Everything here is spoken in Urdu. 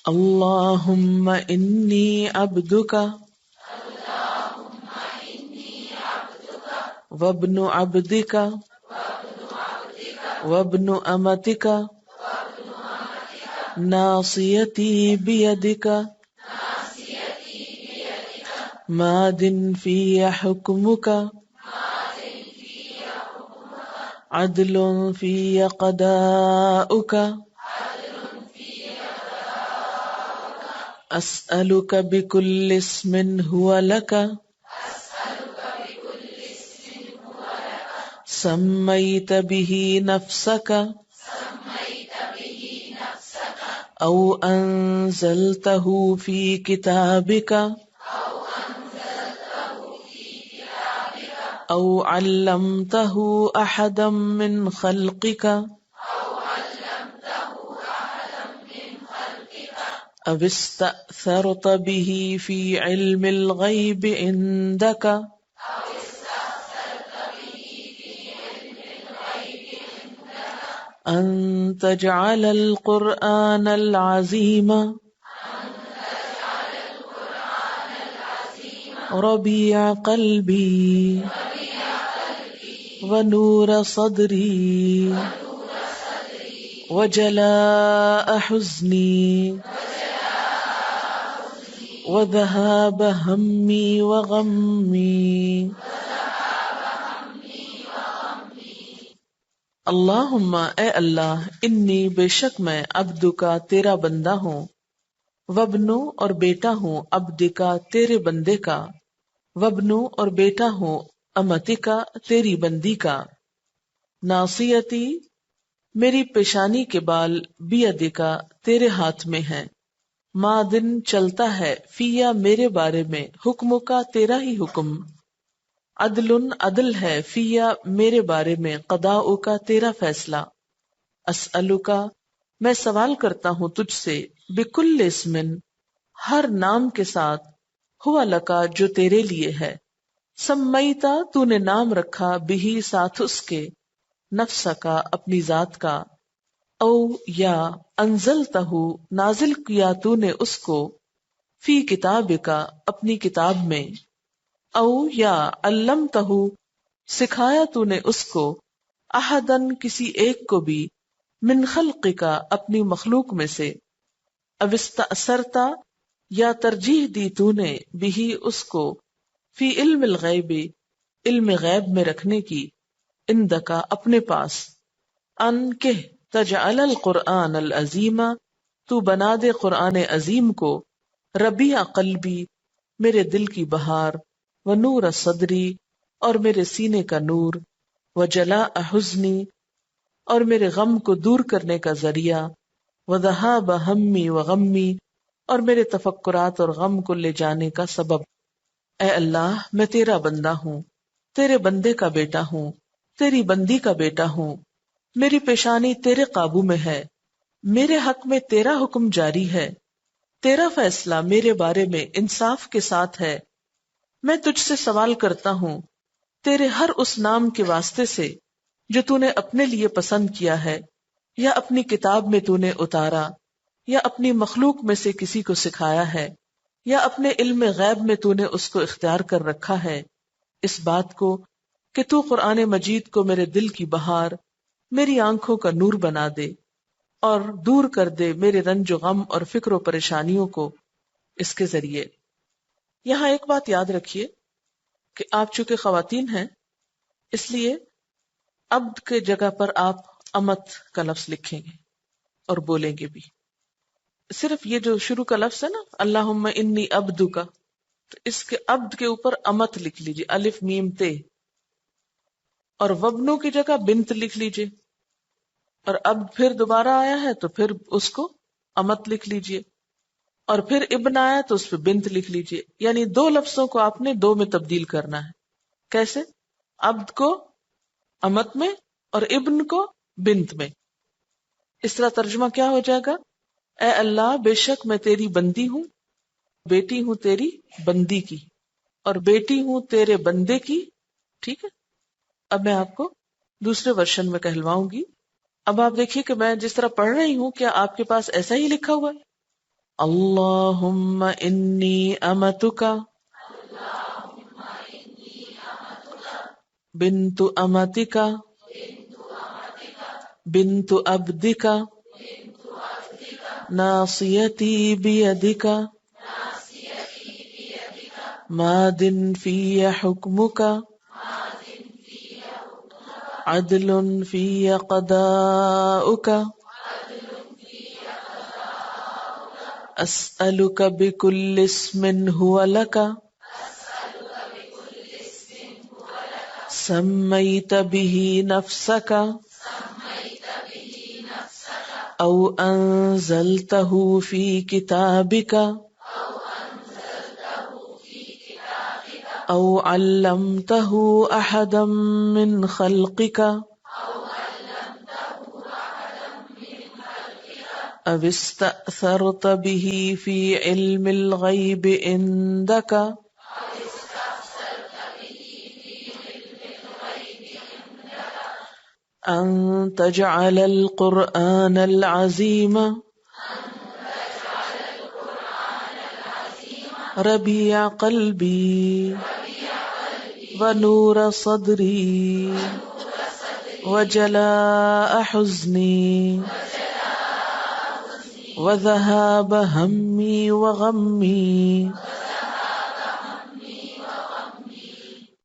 اللہم انی عبدک وابن عبدک وابن امتک ناصیتی بیدک ماض فی حکمک عدل فی قضاؤک اسألک بکل اسم هو لک سمیت به نفسک او انزلته فی کتابک او علمته احدا من خلقک او استأثرت به فی علم الغیب عندک ان تجعل القرآن العظیم ربیع قلبی ونور صدری وجلاء حزنی وذهاب ہمی وغمی اللہم اے اللہ انی بے شک میں عبدکا تیرا بندہ ہوں وابنو اور بیٹا ہوں عبدکا تیرے بندے کا وابنو اور بیٹا ہوں امتکا تیری بندی کا ناصیتی میری پیشانی کے بال بیدکا تیرے ہاتھ میں ہیں مادن چلتا ہے فیا میرے بارے میں حکم کا تیرا ہی حکم عدل عدل ہے فیا میرے بارے میں قضاء کا تیرا فیصلہ اسألک میں سوال کرتا ہوں تجھ سے بکل اسم ہر نام کے ساتھ ہوا لکا جو تیرے لیے ہے سمیتا تو نے نام رکھا بہی ساتھ اس کے نفس کا اپنی ذات کا او یا انزلتہ نازل کیا تو نے اس کو فی کتاب کا اپنی کتاب میں او یا علمتہ سکھایا تو نے اس کو احدن کسی ایک کو بھی من خلق کا اپنی مخلوق میں سے او استأثرتا یا ترجیح دی تو نے بھی اس کو فی علم الغیب علم غیب میں رکھنے کی اندکا اپنے پاس ان کہ تجعل القرآن العظیم تو بنا دے قرآن عظیم کو ربیع قلبی میرے دل کی بہار ونور صدری اور میرے سینے کا نور وجلاء حزنی اور میرے غم کو دور کرنے کا ذریعہ وذہاب ہمی وغمی اور میرے تفکرات اور غم کو لے جانے کا سبب اے اللہ میں تیرا بندہ ہوں تیرے بندے کا بیٹا ہوں تیری بندی کا بیٹا ہوں میری پیشانی تیرے قابو میں ہے میرے حق میں تیرا حکم جاری ہے تیرا فیصلہ میرے بارے میں انصاف کے ساتھ ہے میں تجھ سے سوال کرتا ہوں تیرے ہر اس نام کے واسطے سے جو تو نے اپنے لیے پسند کیا ہے یا اپنی کتاب میں تو نے اتارا یا اپنی مخلوق میں سے کسی کو سکھایا ہے یا اپنے علم غیب میں تو نے اس کو اختیار کر رکھا ہے اس بات کو کہ تو قرآن مجید کو میرے دل کی بہار میری آنکھوں کا نور بنا دے اور دور کر دے میرے رنج و غم اور فکر و پریشانیوں کو اس کے ذریعے۔ یہاں ایک بات یاد رکھیے کہ آپ چونکہ خواتین ہیں اس لیے عبد کے جگہ پر آپ امت کا لفظ لکھیں گے اور بولیں گے بھی۔ صرف یہ جو شروع کا لفظ ہے نا اللہم انی عبدک، تو اس کے عبد کے اوپر امت لکھ لیجیے، الف میم تے، اور وبنو کی جگہ بنت لکھ لیجیے، اور اب پھر دوبارہ آیا ہے تو پھر اس کو امت لکھ لیجیے، اور پھر ابن آیا تو اس پہ بنت لکھ لیجیے۔ یعنی دو لفظوں کو آپ نے دو میں تبدیل کرنا ہے۔ کیسے؟ عبد کو امت میں اور ابن کو بنت میں۔ اس طرح ترجمہ کیا ہو جائے گا؟ اے اللہ بے شک میں تیری بندی ہوں، بیٹی ہوں تیری بندی کی، اور بیٹی ہوں تیرے بندے کی۔ ٹھیک ہے، اب میں آپ کو دوسرے ورژن میں کہلواؤں گی۔ اب آپ دیکھیے کہ میں جس طرح پڑھ رہی ہوں کیا آپ کے پاس ایسا ہی لکھا ہوا ہے؟ اللہم انی امتک بنت امتک بنت عبدک ناصیتی بیدک ماض فی حکمک عدل فی قضاؤک اسألک بکل اسم هو لک سمیت به نفسک او انزلته فی کتابک او علمته احدا من خلقک او استأثرت به فی علم الغیب عندک ان تجعل القرآن العظیم ربیع قلبی ونور صدری وجلاء حزنی وذهاب ہمی وغمی